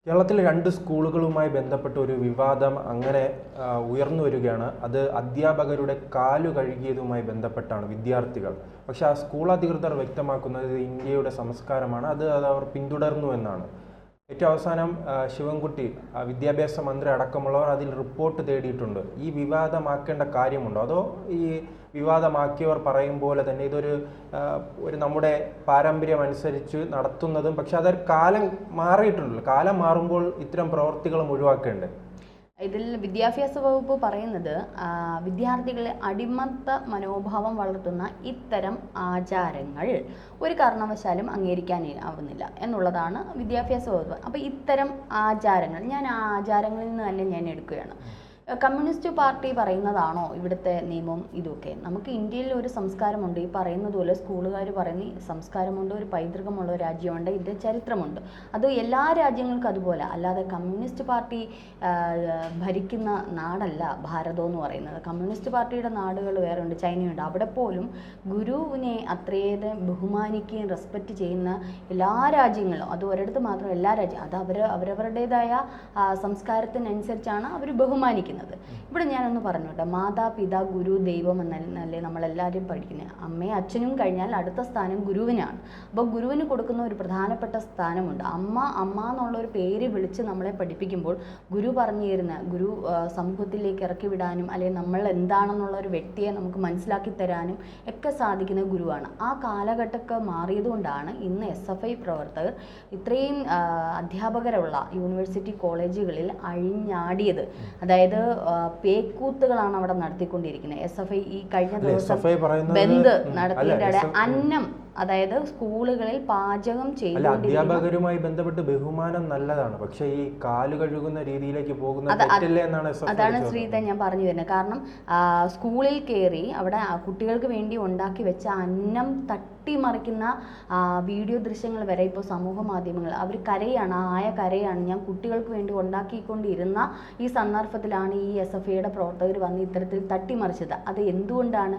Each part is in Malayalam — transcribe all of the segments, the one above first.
കേരളത്തിൽ രണ്ട് സ്കൂളുകളുമായി ബന്ധപ്പെട്ട ഒരു വിവാദം അങ്ങനെ ഉയർന്നു വരികയാണ്. അത് അധ്യാപകരുടെ കാലു കഴുകിയതുമായി ബന്ധപ്പെട്ടാണ് വിദ്യാർത്ഥികൾ. പക്ഷെ ആ സ്കൂൾ അധികൃതർ വ്യക്തമാക്കുന്നത് ഇത് ഇന്ത്യയുടെ സംസ്കാരമാണ്, അത് അവർ പിന്തുടർന്നു എന്നാണ്. ഏറ്റവും അവസാനം ശിവൻകുട്ടി വിദ്യാഭ്യാസ മന്ത്രി അടക്കമുള്ളവർ അതിൽ റിപ്പോർട്ട് തേടിയിട്ടുണ്ട്. ഈ വിവാദമാക്കേണ്ട കാര്യമുണ്ടോ, അതോ ഈ വിവാദമാക്കിയവർ പറയും പോലെ തന്നെ ഇതൊരു നമ്മുടെ പാരമ്പര്യം അനുസരിച്ച് നടത്തുന്നതും, പക്ഷെ അതൊരു കാലം മാറിയിട്ടുണ്ടല്ലോ, കാലം മാറുമ്പോൾ ഇത്തരം പ്രവർത്തികളും ഒഴിവാക്കേണ്ടത്? ഇതിൽ വിദ്യാഭ്യാസ വകുപ്പ് പറയുന്നത് വിദ്യാർത്ഥികളെ അടിമത്ത മനോഭാവം വളർത്തുന്ന ഇത്തരം ആചാരങ്ങൾ ഒരു കാരണവശാലും അംഗീകരിക്കാനാവുന്നില്ല എന്നുള്ളതാണ് വിദ്യാഭ്യാസ വകുപ്പ്. അപ്പോൾ ഇത്തരം ആചാരങ്ങൾ, ഞാൻ ആ ആചാരങ്ങളിൽ നിന്ന് തന്നെ ഞാൻ എടുക്കുകയാണ്. കമ്മ്യൂണിസ്റ്റ് പാർട്ടി പറയുന്നതാണോ ഇവിടുത്തെ നിയമം? ഇതൊക്കെ നമുക്ക് ഇന്ത്യയിൽ ഒരു സംസ്കാരമുണ്ട്. ഈ പറയുന്നത് പോലെ സ്കൂളുകാർ പറയുന്ന സംസ്കാരമുണ്ട്, ഒരു പൈതൃകമുള്ള ഒരു രാജ്യമുണ്ട്, ഇതിൻ്റെ ചരിത്രമുണ്ട്. അത് എല്ലാ രാജ്യങ്ങൾക്കും അതുപോലെ. അല്ലാതെ കമ്മ്യൂണിസ്റ്റ് പാർട്ടി ഭരിക്കുന്ന നാടല്ല ഭാരതം എന്ന് പറയുന്നത്. കമ്മ്യൂണിസ്റ്റ് പാർട്ടിയുടെ നാടുകൾ വേറെ ഉണ്ട്, ചൈനയുണ്ട്. അവിടെ പോലും ഗുരുവിനെ അത്രയേറെ ബഹുമാനിക്കുകയും റെസ്പെക്റ്റ് ചെയ്യുന്ന എല്ലാ രാജ്യങ്ങളും, അത് ഒരിടത്ത് മാത്രം, എല്ലാ രാജ്യം, അത് അവരവരുടേതായ സംസ്കാരത്തിനനുസരിച്ചാണ് അവർ ബഹുമാനിക്കുന്നത്. ഇവിടെ ഞാനൊന്ന് പറഞ്ഞോട്ടെ, മാതാപിതാ ഗുരു ദൈവം എന്നല്ലേ നമ്മളെല്ലാവരും പഠിക്കുന്നത്. അമ്മയും അച്ഛനും കഴിഞ്ഞാൽ അടുത്ത സ്ഥാനം ഗുരുവിനാണ്. അപ്പോൾ ഗുരുവിന് കൊടുക്കുന്ന ഒരു പ്രധാനപ്പെട്ട സ്ഥാനമുണ്ട്. അമ്മ എന്നുള്ളൊരു പേര് വിളിച്ച് നമ്മളെ പഠിപ്പിക്കുമ്പോൾ ഗുരു പറഞ്ഞു തരുന്ന, ഗുരു സമൂഹത്തിലേക്ക് ഇറക്കി വിടാനും അല്ലെങ്കിൽ നമ്മൾ എന്താണെന്നുള്ള ഒരു വ്യക്തിയെ നമുക്ക് മനസ്സിലാക്കി തരാനും ഒക്കെ സാധിക്കുന്ന ഗുരുവാണ്. ആ കാലഘട്ടമൊക്കെ മാറിയതുകൊണ്ടാണ് ഇന്ന് SFI പ്രവർത്തകർ ഇത്രയും അധ്യാപകരുള്ള യൂണിവേഴ്സിറ്റി കോളേജുകളിൽ അഴിഞ്ഞാടിയത്. അതായത് പേക്കൂത്തുകളാണ് അവിടെ നടത്തിക്കൊണ്ടിരിക്കുന്നത്. SFI ഈ കഴിഞ്ഞ ദിവസം ബന്ദ് നടത്തിയതിന്റെ അന്നം, അതായത് സ്കൂളുകളിൽ പാചകം ചെയ്ത് അധ്യാപകരുമായി ബന്ധപ്പെട്ട് ബഹുമാനം നല്ലതാണ്, പക്ഷെ ഈ കാല് കഴുകുന്ന രീതിയിലേക്ക് പോകുന്നത് അതാണ് ശ്രീത ഞാൻ പറഞ്ഞു വരുന്നത്. കാരണം സ്കൂളിൽ കയറി അവിടെ കുട്ടികൾക്ക് വേണ്ടി ഉണ്ടാക്കി വെച്ച അന്നം തട്ടിമറിക്കുന്ന വീഡിയോ ദൃശ്യങ്ങൾ വരെ ഇപ്പോൾ സമൂഹ മാധ്യമങ്ങൾ, അവർ കരയാണ്, കരയാണ്. ഞാൻ കുട്ടികൾക്ക് വേണ്ടി ഉണ്ടാക്കിക്കൊണ്ടിരുന്ന ഈ സന്ദർഭത്തിലാണ് ഈ SFIയുടെ പ്രവർത്തകർ വന്ന് ഇത്തരത്തിൽ തട്ടിമറിച്ചത്. അത് എന്തുകൊണ്ടാണ്?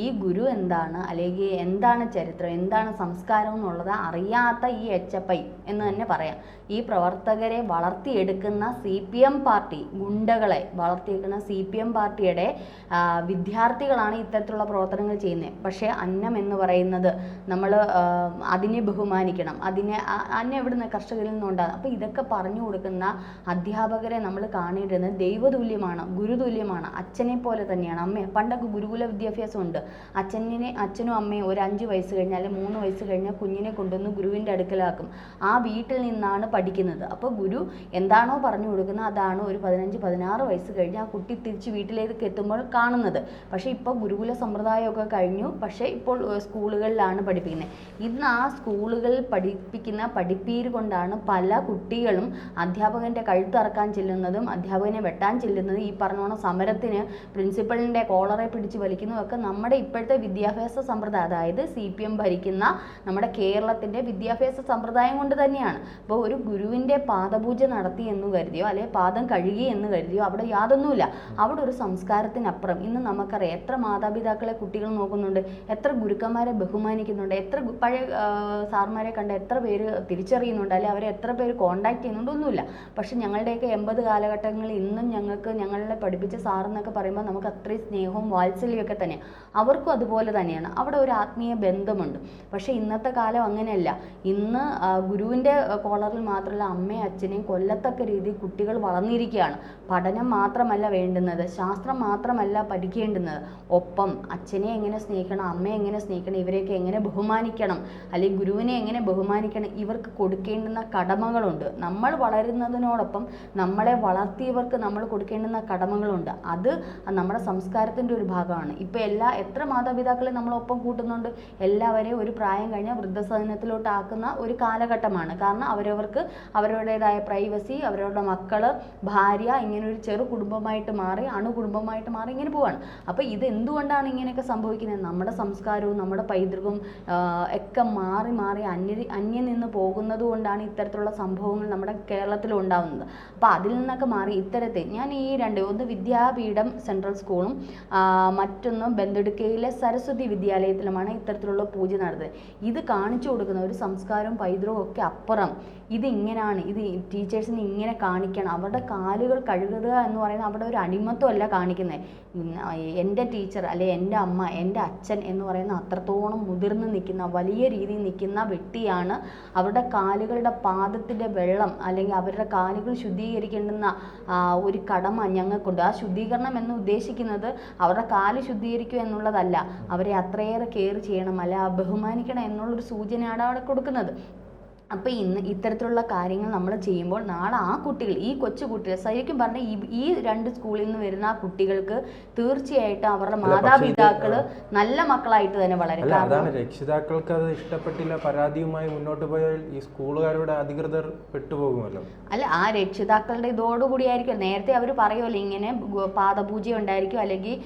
ഈ ഗുരു എന്താണ്, അല്ലെങ്കിൽ എന്താണ് ചരിത്രം, എന്താണ് സംസ്കാരം എന്നുള്ളത് അറിയാത്ത ഈ HFI എന്ന് തന്നെ പറയാം. ഈ പ്രവർത്തകരെ വളർത്തിയെടുക്കുന്ന CPM പാർട്ടി, ഗുണ്ടകളെ വളർത്തിയെടുക്കുന്ന CPM പാർട്ടിയുടെ വിദ്യാർത്ഥികളാണ് ഇത്തരത്തിലുള്ള പ്രവർത്തനങ്ങൾ ചെയ്യുന്നത്. പക്ഷേ അന്നം എന്ന് പറയുന്നത് നമ്മൾ അതിനെ ബഹുമാനിക്കണം, അന്നം എവിടുന്ന് കർഷകരിൽ നിന്നുണ്ടാകും. അപ്പോൾ ഇതൊക്കെ പറഞ്ഞു കൊടുക്കുന്ന അധ്യാപകരെ നമ്മൾ കാണേണ്ടത് ദൈവതുല്യമാണ്, ഗുരുതുല്യമാണ്, അച്ഛനെ പോലെ തന്നെയാണ്. പണ്ടൊക്കെ ഗുരുകുല വിദ്യാഭ്യാസമുണ്ട്. അച്ഛനും അമ്മയും ഒരു 5 വയസ്സ് കഴിഞ്ഞാൽ 3 വയസ്സ് കഴിഞ്ഞാൽ കുഞ്ഞിനെ കൊണ്ടുവന്ന് ഗുരുവിൻ്റെ അടുക്കലാക്കും. ആ വീട്ടിൽ നിന്നാണ് പഠിക്കുന്നത്. അപ്പോൾ ഗുരു എന്താണോ പറഞ്ഞു കൊടുക്കുന്നത് അതാണ് ഒരു 15-16 വയസ്സ് കഴിഞ്ഞ് ആ കുട്ടി തിരിച്ച് വീട്ടിലേക്ക് എത്തുമ്പോൾ കാണുന്നത്. പക്ഷേ ഇപ്പോൾ ഗുരുകുല സമ്പ്രദായമൊക്കെ കഴിഞ്ഞു. പക്ഷേ ഇപ്പോൾ സ്കൂളുകളിലാണ് പഠിപ്പിക്കുന്നത്. ഇന്ന് ആ സ്കൂളുകളിൽ പഠിപ്പിക്കുന്ന പഠിപ്പീര് കൊണ്ടാണ് പല കുട്ടികളും അധ്യാപകൻ്റെ കഴുത്തറക്കാൻ ചെല്ലുന്നതും അധ്യാപകനെ വെട്ടാൻ ചെല്ലുന്നതും, ഈ പറഞ്ഞോണം സമരത്തിന് പ്രിൻസിപ്പളിൻ്റെ കോളറെ പിടിച്ച് വലിക്കുന്നതൊക്കെ നമ്മുടെ ഇപ്പോഴത്തെ വിദ്യാഭ്യാസ സമ്പ്രദായം, അതായത് CPM ഭരിക്കുന്ന നമ്മുടെ കേരളത്തിൻ്റെ വിദ്യാഭ്യാസ സമ്പ്രദായം കൊണ്ട് തന്നെയാണ്. അപ്പോൾ ഒരു ഗുരുവിൻ്റെ പാദപൂജ നടത്തി എന്ന് കരുതിയോ അല്ലെങ്കിൽ പാദം കഴുകി എന്ന് കരുതിയോ അവിടെ യാതൊന്നുമില്ല. അവിടെ ഒരു സംസ്കാരത്തിനപ്പുറം ഇന്ന് നമുക്കറിയാം എത്ര മാതാപിതാക്കളെ കുട്ടികൾ നോക്കുന്നുണ്ട്, എത്ര ഗുരുക്കന്മാരെ ബഹുമാനിക്കുന്നുണ്ട്, എത്ര പഴയ സാർമാരെ കണ്ട എത്ര പേര് തിരിച്ചറിയുന്നുണ്ട്, അല്ലെങ്കിൽ അവരെ എത്ര പേര് കോണ്ടാക്ട് ചെയ്യുന്നുണ്ട്, ഒന്നുമില്ല. പക്ഷെ ഞങ്ങളുടെയൊക്കെ 80 കാലഘട്ടങ്ങളിൽ ഇന്നും ഞങ്ങളെ പഠിപ്പിച്ച സാറെന്നൊക്കെ പറയുമ്പോൾ നമുക്ക് അത്രയും സ്നേഹവും വാത്സല്യമൊക്കെ തന്നെ. അവർക്കും അതുപോലെ തന്നെയാണ്. അവിടെ ഒരു ആത്മീയ ബന്ധമുണ്ട്. പക്ഷേ ഇന്നത്തെ കാലം അങ്ങനെയല്ല. ഇന്ന് ഗുരുവിൻ്റെ കോളറിൽ മാത്രമല്ല അമ്മയും അച്ഛനെയും കൊല്ലത്തക്ക രീതിയിൽ കുട്ടികൾ വളർന്നിരിക്കുകയാണ്. പഠനം മാത്രമല്ല വേണ്ടുന്നത്, ശാസ്ത്രം മാത്രമല്ല പഠിക്കേണ്ടുന്നത്, ഒപ്പം അച്ഛനെ എങ്ങനെ സ്നേഹിക്കണം, അമ്മയെ എങ്ങനെ സ്നേഹിക്കണം, ഇവരെയൊക്കെ എങ്ങനെ ബഹുമാനിക്കണം, അല്ലെങ്കിൽ ഗുരുവിനെ എങ്ങനെ ബഹുമാനിക്കണം, ഇവർക്ക് കൊടുക്കേണ്ടുന്ന കടമകളുണ്ട്. നമ്മൾ വളരുന്നതിനോടൊപ്പം നമ്മളെ വളർത്തിയവർക്ക് നമ്മൾ കൊടുക്കേണ്ടുന്ന കടമകളുണ്ട്. അത് നമ്മുടെ സംസ്കാരത്തിൻ്റെ ഒരു ഭാഗമാണ്. ഇപ്പോൾ എത്ര മാതാപിതാക്കളെ നമ്മളൊപ്പം കൂട്ടുന്നുണ്ട്, എല്ലാവരെയും ഒരു പ്രായം കഴിഞ്ഞാൽ വൃദ്ധസദനത്തിലോട്ട് ആക്കുന്ന ഒരു കാലഘട്ടമാണ്. കാരണം അവരവർക്ക് അവരുടേതായ പ്രൈവസി, അവരുടെ മക്കൾ, ഭാര്യ, ഇങ്ങനെ ഒരു ചെറു കുടുംബമായിട്ട് മാറി, അണുകുടുംബമായിട്ട് മാറി ഇങ്ങനെ പോവാണ്. അപ്പോൾ ഇത് എന്തുകൊണ്ടാണ് ഇങ്ങനെയൊക്കെ സംഭവിക്കുന്നത്? നമ്മുടെ സംസ്കാരവും നമ്മുടെ പൈതൃകവും ഒക്കെ മാറി മാറി അന്യം നിന്ന് പോകുന്നത് കൊണ്ടാണ് ഇത്തരത്തിലുള്ള സംഭവങ്ങൾ നമ്മുടെ കേരളത്തിലും ഉണ്ടാകുന്നത്. അപ്പോൾ അതിൽ നിന്നൊക്കെ മാറി ഇത്തരത്തിൽ ഞാൻ ഈ ഒന്ന് വിദ്യാപീഠം സെൻട്രൽ സ്കൂളും മറ്റൊന്ന് ബന്തെടുക്കയിലെ സരസ്വതി വിദ്യാലയത്തിലുമാണ് ഇത്തരത്തിലുള്ള പൂജ നടത്തുന്നത്. ഇത് കാണിച്ചു കൊടുക്കുന്ന ഒരു സംസ്കാരവും പൈതൃകവും ഒക്കെ അപ്പുറം ഇതിങ്ങനെയാണ്, ഇത് ടീച്ചേഴ്സിന് ഇങ്ങനെ കാണിക്കണം, അവരുടെ കാലുകൾ കഴുകുക എന്ന് പറയുന്നത് അവിടെ ഒരു അടിമത്വമല്ല കാണിക്കുന്നത്. എൻ്റെ ടീച്ചർ അല്ലെ എൻ്റെ അമ്മ എൻ്റെ അച്ഛൻ എന്ന് പറയുന്ന അത്രത്തോളം മുതിർന്ന് നിൽക്കുന്ന വലിയ രീതിയിൽ നിൽക്കുന്ന വ്യക്തിയാണ്. അവരുടെ കാലുകളുടെ പാദത്തിൻ്റെ വെള്ളം അല്ലെങ്കിൽ അവരുടെ കാലുകൾ ശുദ്ധീകരിക്കേണ്ടുന്ന ഒരു കടമ ഞങ്ങൾക്കുണ്ട്. ആ ശുദ്ധീകരണം എന്ന് ഉദ്ദേശിക്കുന്നത് അവരുടെ കാല് ശുദ്ധീകരിക്കുക എന്നുള്ളതല്ല, അവരെ അത്രയേറെ കെയർ ചെയ്യണം അല്ല ബഹുമാനിക്കണം എന്നുള്ളൊരു സൂചനയാണ് അവിടെ കൊടുക്കുന്നത്. അപ്പോൾ ഇന്ന് ഇത്തരത്തിലുള്ള കാര്യങ്ങൾ നമ്മൾ ചെയ്യുമ്പോൾ നാളെ ആ കുട്ടികൾ, ഈ കൊച്ചു കുട്ടികൾ ശരിക്കും പറഞ്ഞാൽ ഈ രണ്ട് സ്കൂളിൽ നിന്ന് വരുന്ന ആ കുട്ടികൾക്ക് തീർച്ചയായിട്ടും അവരുടെ മാതാപിതാക്കൾ നല്ല മക്കളായിട്ട് തന്നെ വളരും. അതാണ് രക്ഷിതാക്കൾക്ക് അത് ഇഷ്ടപ്പെട്ടില്ല, പരാതിയുമായി മുന്നോട്ട് പോയാൽ ഈ സ്കൂളുകാരുടെ അധികൃതർ പെട്ടുപോകുമല്ലോ. അല്ല, ആ രക്ഷിതാക്കളുടെ ഇതോടുകൂടിയായിരിക്കും. നേരത്തെ അവർ പറയുമല്ലോ ഇങ്ങനെ പാദപൂജ ഉണ്ടായിരിക്കും അല്ലെങ്കിൽ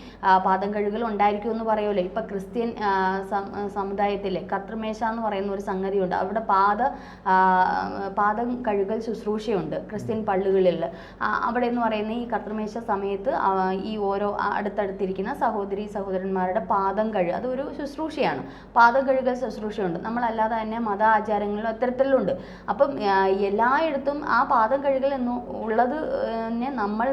പാദം കഴുകൽ ഉണ്ടായിരിക്കും എന്ന് പറയുമല്ലോ. ഇപ്പം ക്രിസ്ത്യൻ സമുദായത്തിലെ കർത്തൃമേശ എന്ന് പറയുന്ന ഒരു സംഗതിയുണ്ട്. അവിടെ പാദം കഴുകൽ ശുശ്രൂഷയുണ്ട് ക്രിസ്ത്യൻ പള്ളികളിൽ. അവിടെ എന്ന് പറയുന്ന ഈ കർത്തൃമേശ സമയത്ത് ഈ ഓരോ അടുത്തടുത്തിരിക്കുന്ന സഹോദരന്മാരുടെ പാദം കഴുകുക അതൊരു ശുശ്രൂഷയാണ്. പാദം കഴുകൽ ശുശ്രൂഷയുണ്ട്. നമ്മളല്ലാതെ തന്നെ മത ആചാരങ്ങളിലും അത്തരത്തിലുണ്ട്. അപ്പം എല്ലായിടത്തും ആ പാദം കഴുകൽ എന്ന് ഉള്ളത് തന്നെ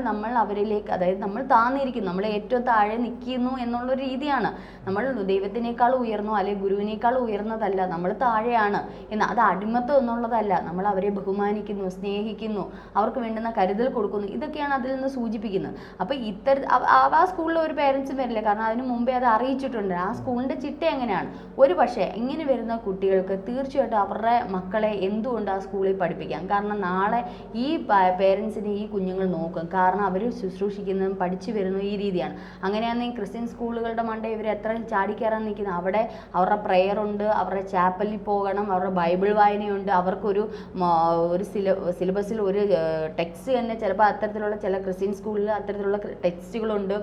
നമ്മൾ അവരിലേക്ക്, അതായത് നമ്മൾ താന്നിരിക്കുന്നു, നമ്മൾ ഏറ്റവും താഴെ നിൽക്കുന്നു എന്നുള്ളൊരു രീതിയാണ്. നമ്മൾ ദൈവത്തിനേക്കാൾ ഉയർന്നോ അല്ലെങ്കിൽ ഗുരുവിനേക്കാൾ ഉയർന്നതല്ല, നമ്മൾ താഴെയാണ് എന്ന്. അത് അടിമത്വം എന്നുള്ളതല്ല, നമ്മൾ അവരെ ബഹുമാനിക്കുന്നു, സ്നേഹിക്കുന്നു, അവർക്ക് വേണ്ടുന്ന കരുതൽ കൊടുക്കുന്നു, ഇതൊക്കെയാണ് അതിൽ നിന്ന് സൂചിപ്പിക്കുന്നത്. അപ്പോൾ ആ സ്കൂളിൽ ഒരു പേരൻസും വരില്ല, കാരണം അതിന് മുമ്പേ അത് അറിയിച്ചിട്ടുണ്ട്. ആ സ്കൂളിൻ്റെ ചിട്ട എങ്ങനെയാണ്. ഒരു പക്ഷേ ഇങ്ങനെ വരുന്ന കുട്ടികൾക്ക് തീർച്ചയായിട്ടും അവരുടെ മക്കളെ എന്തുകൊണ്ട് ആ സ്കൂളിൽ പഠിപ്പിക്കാം. കാരണം നാളെ ഈ പേരൻസിനെ ഈ കുഞ്ഞുങ്ങൾ നോക്കും. കാരണം അവർ ശുശ്രൂഷിക്കുന്നതും പഠിച്ചു വരുന്നതും ഈ രീതിയാണ്. അങ്ങനെയാണെങ്കിൽ ക്രിസ്ത്യൻ സ്കൂളുകളുടെ മണ്ടേ ഇവർ എത്ര ചാടിക്കയറാൻ നിൽക്കുന്നത്. അവിടെ അവരുടെ പ്രെയർ ഉണ്ട്, അവരുടെ ചാപ്പലിൽ പോകണം, അവരുടെ ബൈബിൾ വായനയുണ്ട്, അവർക്കൊരു സിലബസിൽ ഒരു ടെക്സ്റ്റ് തന്നെ ചിലപ്പോൾ അത്തരത്തിലുള്ള ചില ക്രിസ്ത്യൻ സ്കൂളിൽ അത്തരത്തിലുള്ള ടെക്സ്റ്റുകളുണ്ട്.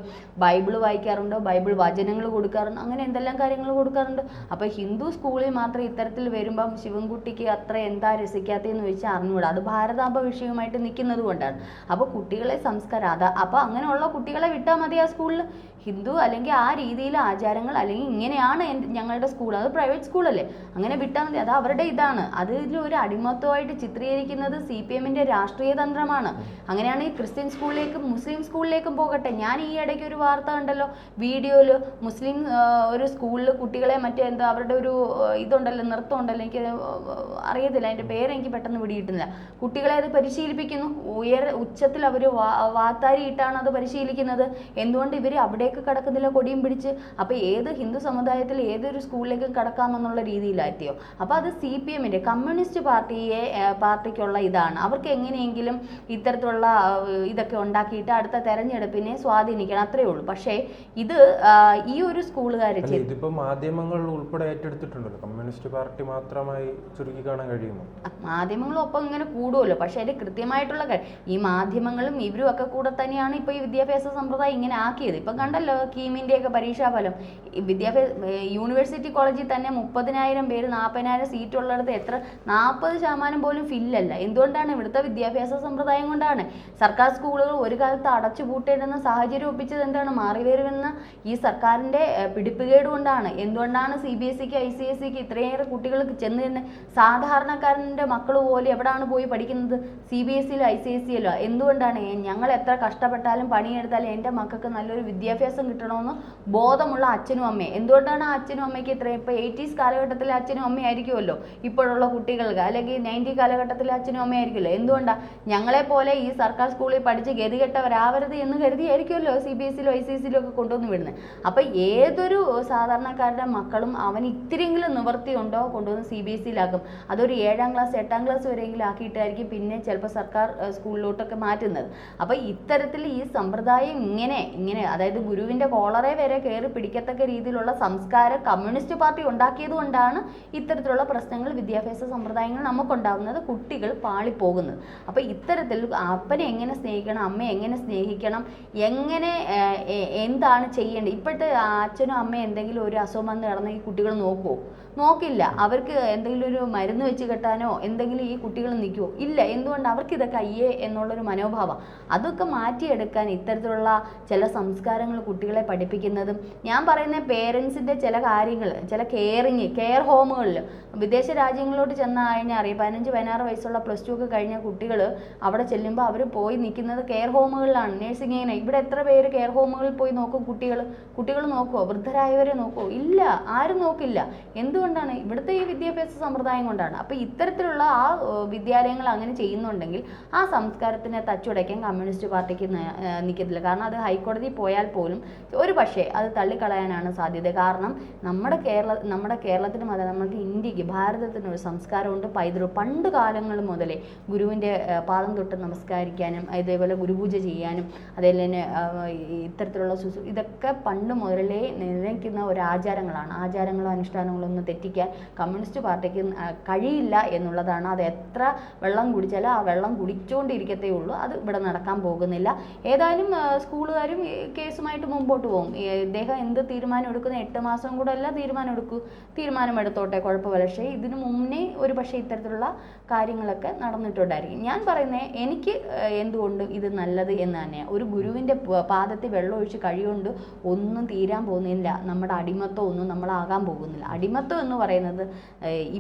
ബൈബിൾ വായിക്കാറുണ്ട്, ബൈബിൾ വചനങ്ങൾ കൊടുക്കാറുണ്ട്, അങ്ങനെ എന്തെല്ലാം കാര്യങ്ങൾ കൊടുക്കാറുണ്ട്. അപ്പോൾ ഹിന്ദു സ്കൂളിൽ മാത്രം ഇത്തരത്തിൽ വരുമ്പം ശിവൻകുട്ടിക്ക് അത്ര എന്താ രസിക്കാത്തതെന്ന് ചോദിച്ചാൽ അറിഞ്ഞുകൂടാ. അത് ഭാരതാംബ വിഷയമായിട്ട് നിൽക്കുന്നത് കൊണ്ടാണ്. അപ്പോൾ കുട്ടികളെ സംസ്കാരം അപ്പോൾ അങ്ങനെയുള്ള കുട്ടികളെ വിട്ടാൽ മതി ആ സ്കൂളിൽ. ഹിന്ദു അല്ലെങ്കിൽ ആ രീതിയിൽ ആചാരങ്ങൾ അല്ലെങ്കിൽ ഇങ്ങനെയാണ് ഞങ്ങളുടെ സ്കൂൾ, അത് പ്രൈവറ്റ് സ്കൂളല്ലേ, അങ്ങനെ വിട്ടാൽ മതി. അത് അവരുടെ ഇതാണ്. അതിലൊരു അടിമത്വമായിട്ട് ചിത്രീകരിക്കുന്നത് CPM-ന്റെ രാഷ്ട്രീയ തന്ത്രമാണ്. അങ്ങനെയാണെങ്കിൽ ക്രിസ്ത്യൻ സ്കൂളിലേക്കും മുസ്ലിം സ്കൂളിലേക്കും പോകട്ടെ. ഞാൻ ഈ ഇടയ്ക്ക് ഒരു വാർത്ത കണ്ടല്ലോ, വീഡിയോയിൽ മുസ്ലിം ഒരു സ്കൂളിൽ കുട്ടികളെ മറ്റെന്തോ അവരുടെ ഒരു ഇതുണ്ടല്ലോ, നൃത്തം ഉണ്ടല്ലോ, എനിക്ക് അറിയത്തില്ല അതിൻ്റെ പേരെനിക്ക് പെട്ടെന്ന് പിടികിട്ടുന്നില്ല. കുട്ടികളെ അത് പരിശീലിപ്പിക്കുന്നു, ഉച്ചത്തിൽ അവർ വാത്താരിയിട്ടാണ് അത് പരിശീലിക്കുന്നത്. എന്തുകൊണ്ട് ഇവർ അവിടെ കടക്കുന്നില്ല കൊടിയും പിടിച്ച്? അപ്പോൾ ഏത് ഹിന്ദു സമുദായത്തിൽ ഏതൊരു സ്കൂളിലേക്കും കടക്കാമെന്നുള്ള രീതിയിലായിയോ? അപ്പോൾ അത് CPM-ന്റെ കമ്മ്യൂണിസ്റ്റ് പാർട്ടിക്കുള്ള ഇതാണ്. അവർക്ക് എങ്ങനെയെങ്കിലും ഇത്തരത്തിലുള്ള ഇതൊക്കെ ഉണ്ടാക്കിയിട്ട് അടുത്ത തെരഞ്ഞെടുപ്പിനെ സ്വാധീനിക്കണം, അത്രയേ ഉള്ളൂ. പക്ഷേ ഇത് ഈ ഒരു സ്കൂളുകാർ ഇതിപ്പോ മാധ്യമങ്ങൾ ഉൾപ്പെടെ ഏറ്റെടുത്തിട്ടുണ്ടല്ലോ, കമ്മ്യൂണിസ്റ്റ് പാർട്ടി മാത്രമായി ചുരുക്കി കാണാൻ കഴിയുമോ? മാധ്യമങ്ങളൊപ്പം ഇങ്ങനെ കൂടുമല്ലോ. പക്ഷേ അതിൽ കൃത്യമായിട്ടുള്ള ഈ മാധ്യമങ്ങളും ഇവരും ഒക്കെ കൂടെ തന്നെയാണ് ഇപ്പോൾ ഈ വിദ്യാഭ്യാസ സമ്പ്രദായം ഇങ്ങനെ ആക്കിയത്. ഇപ്പം കണ്ടല്ലോ കീമിൻ്റെയൊക്കെ പരീക്ഷാഫലം. യൂണിവേഴ്സിറ്റി കോളേജിൽ തന്നെ 30,000 പേര് 40,000 സീറ്റ് ഉള്ളിടത്ത് 40% പോലും ഫില്ലല്ല. എന്തുകൊണ്ടാണ്? ഇവിടുത്തെ വിദ്യാഭ്യാസ സമ്പ്രദായം കൊണ്ടാണ്. സർക്കാർ സ്കൂളുകൾ ഒരു കാലത്ത് അടച്ചുപൂട്ടേണ്ടുന്ന സാഹചര്യം ഒപ്പിച്ചത് എന്താണ്? മാറി വരുന്ന ഈ സർക്കാരിൻ്റെ പിടിപ്പുകേട് കൊണ്ടാണ്. എന്തുകൊണ്ടാണ് CBSEക്ക് ICSEക്ക് ഇത്രയേറെ കുട്ടികൾക്ക് ചെന്ന് തന്നെ സാധാരണക്കാരൻ്റെ മക്കൾ പോലും എവിടെയാണ് പോയി പഠിക്കുന്നത്? CBSEയിലോ ICSEയിലോ. എന്തുകൊണ്ടാണ്? ഞങ്ങൾ എത്ര കഷ്ടപ്പെട്ടാലും പണിയെടുത്താലും എൻ്റെ മക്കൾക്ക് നല്ലൊരു വിദ്യാഭ്യാസം കിട്ടണമെന്ന് ബോധമുള്ള അച്ഛനും അമ്മയും. എന്തുകൊണ്ടാണ് ആ അച്ഛനും അമ്മയ്ക്ക് ഇത്രയും? ഇപ്പോൾ 80s കാലഘട്ടത്തിലെ അച്ഛനും അമ്മയായിരിക്കുമല്ലോ ഇപ്പോഴുള്ള കുട്ടികൾക്ക്, അല്ലെങ്കിൽ 90 കാലഘട്ടത്തിലെ അച്ഛനും അമ്മയായിരിക്കുമല്ലോ. എന്തുകൊണ്ടാണ്? ഞങ്ങളെപ്പോലെ ഈ സർക്കാർ സ്കൂളിൽ പഠിച്ച് ഗതികെട്ടവരാവരുത് എന്ന് കരുതിയായിരിക്കുമല്ലോ CBSEയിലോ ICSEയിലോ ഒക്കെ കൊണ്ടുവന്ന് വിടുന്നത്. അപ്പോൾ ഏതൊരു സാധാരണക്കാരുടെ മക്കളും അവന് ഇത്തിരിയെങ്കിലും നിവൃത്തിയുണ്ടോ കൊണ്ടുവന്ന് CBSEയിലാക്കും. അതൊരു 7ാം ക്ലാസ് 8ാം ക്ലാസ് വരെയെങ്കിലും ആക്കിയിട്ടായിരിക്കും പിന്നെ ചിലപ്പോൾ സർക്കാർ സ്കൂളിലോട്ടൊക്കെ മാറ്റുന്നത്. അപ്പോൾ ഇത്തരത്തിൽ ഈ സമ്പ്രദായം ഇങ്ങനെ അതായത് ഗുരുവിൻ്റെ കോളറെ വരെ കയറി പിടിക്കത്തക്ക രീതിയിലുള്ള സംസ്കാരം കമ്മ്യൂണിസ്റ്റ് പാർട്ടി ഉണ്ടാക്കിയത് കൊണ്ടാണ് ഇത്തരത്തിലുള്ള പ്രശ്നങ്ങൾ വിദ്യാഭ്യാസ സമ്പ്രദായങ്ങൾ നമുക്കുണ്ടാകുന്നത്, കുട്ടികൾ പാളിപ്പോകുന്നത്. അപ്പോൾ ഇത്തരത്തിൽ അപ്പനെ എങ്ങനെ സ്നേഹിക്കണം, അമ്മയെ എങ്ങനെ സ്നേഹിക്കണം, എങ്ങനെ എന്താണ് ചെയ്യേണ്ടത്? ഇപ്പോഴത്തെ അച്ഛനും അമ്മയും എന്തെങ്കിലും ഒരു അസുഖം വന്ന് കിടന്നെങ്കിൽ കുട്ടികൾ നോക്കുമോ? നോക്കില്ല. അവർക്ക് എന്തെങ്കിലും ഒരു മരുന്ന് വെച്ച് കെട്ടാനോ എന്തെങ്കിലും ഈ കുട്ടികൾ നിൽക്കുമോ? ഇല്ല. എന്തുകൊണ്ട്? അവർക്ക് ഇതൊക്കെ അയ്യേ എന്നുള്ളൊരു മനോഭാവം. അതൊക്കെ മാറ്റിയെടുക്കാൻ ഇത്തരത്തിലുള്ള ചില സംസ്കാരങ്ങൾ കുട്ടികളെ പഠിപ്പിക്കുന്നതും, ഞാൻ പറയുന്ന പേരൻസിൻ്റെ ചില കാര്യങ്ങൾ, ചില കെയർ ഹോമുകളിൽ വിദേശ രാജ്യങ്ങളിലോട്ട് ചെന്ന് കഴിഞ്ഞാൽ അറിയാം, 15-16 വയസ്സുള്ള +2 ഒക്കെ കഴിഞ്ഞ കുട്ടികൾ അവിടെ ചെല്ലുമ്പോൾ അവർ പോയി നിൽക്കുന്നത് കെയർ ഹോമുകളിലാണ്. നേഴ്സിങ്ങിനെ ഇവിടെ എത്ര പേര് കെയർ ഹോമുകളിൽ പോയി നോക്കും? കുട്ടികൾ നോക്കുമോ? വൃദ്ധരായവരെ നോക്കുമോ? ഇല്ല, ആരും നോക്കില്ല. എന്തുകൊണ്ടാണ്? ഇവിടുത്തെ ഈ വിദ്യാഭ്യാസ സമ്പ്രദായം കൊണ്ടാണ്. അപ്പോൾ ഇത്തരത്തിലുള്ള ആ വിദ്യാലയങ്ങൾ അങ്ങനെ ചെയ്യുന്നുണ്ടെങ്കിൽ ആ സംസ്കാരത്തിനെ തച്ചുടയ്ക്കാൻ കമ്മ്യൂണിസ്റ്റ് പാർട്ടിക്ക് നിൽക്കത്തില്ല. കാരണം അത് ഹൈക്കോടതിയിൽ പോയാൽ പോലും ഒരു പക്ഷേ അത് തള്ളിക്കളയാനാണ് സാധ്യത. കാരണം നമ്മുടെ കേരളത്തിന് മാത്രമല്ല, നമുക്ക് ഇന്ത്യക്ക്, ഭാരതത്തിന് ഒരു സംസ്കാരമുണ്ട്, പണ്ട് കാലങ്ങൾ മുതലേ ഗുരുവിൻ്റെ പാദം തൊട്ട് നമസ്കരിക്കാനും ഇതേപോലെ ഗുരുപൂജ ചെയ്യാനും അതേപോലെ തന്നെ ഇത്തരത്തിലുള്ള ഇതൊക്കെ പണ്ട് മുതലേ നിലനിൽക്കുന്ന ഒരു ആചാരങ്ങളാണ്. ആചാരങ്ങളോ അനുഷ്ഠാനങ്ങളോ ഒന്നും തെറ്റിക്കാൻ കമ്മ്യൂണിസ്റ്റ് പാർട്ടിക്ക് കഴിയില്ല എന്നുള്ളതാണ്. അത് എത്ര വെള്ളം കുടിച്ചാലും ആ വെള്ളം കുടിച്ചുകൊണ്ടിരിക്കത്തേ ഉള്ളൂ. അത് ഇവിടെ നടക്കാൻ പോകുന്നില്ല. ഏതായാലും സ്കൂളുകാരും കേസുമായിട്ട് മുമ്പോട്ട് പോകും. ഇദ്ദേഹം എന്ത് തീരുമാനം എടുക്കുന്ന 8 മാസം കൂടെ അല്ല തീരുമാനം എടുത്തോട്ടെ, കുഴപ്പമില്ല. പക്ഷേ ഇതിനു മുന്നേ ഒരു പക്ഷേ ഇത്തരത്തിലുള്ള കാര്യങ്ങളൊക്കെ നടന്നിട്ടുണ്ടായിരിക്കും. ഞാൻ പറയുന്നത് എനിക്ക് എന്തുകൊണ്ടും ഇത് നല്ലത് എന്ന് തന്നെയാണ്. ഒരു ഗുരുവിൻ്റെ പാദത്തിൽ വെള്ളം ഒഴിച്ച് കഴിയുകൊണ്ട് ഒന്നും തീരാൻ പോകുന്നില്ല. നമ്മുടെ അടിമത്തം ഒന്നും നമ്മളാകാൻ പോകുന്നില്ല. അടിമത്തം എന്ന് പറയുന്നത്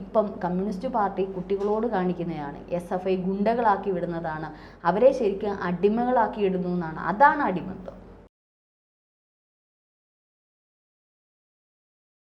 ഇപ്പം കമ്മ്യൂണിസ്റ്റ് പാർട്ടി കുട്ടികളോട് കാണിക്കുന്നതാണ്. SFI ഗുണ്ടകളാക്കി വിടുന്നതാണ്. അവരെ ശരിക്കും അടിമകളാക്കി ഇടുന്നു എന്നാണ്. അതാണ് അടിമത്തം.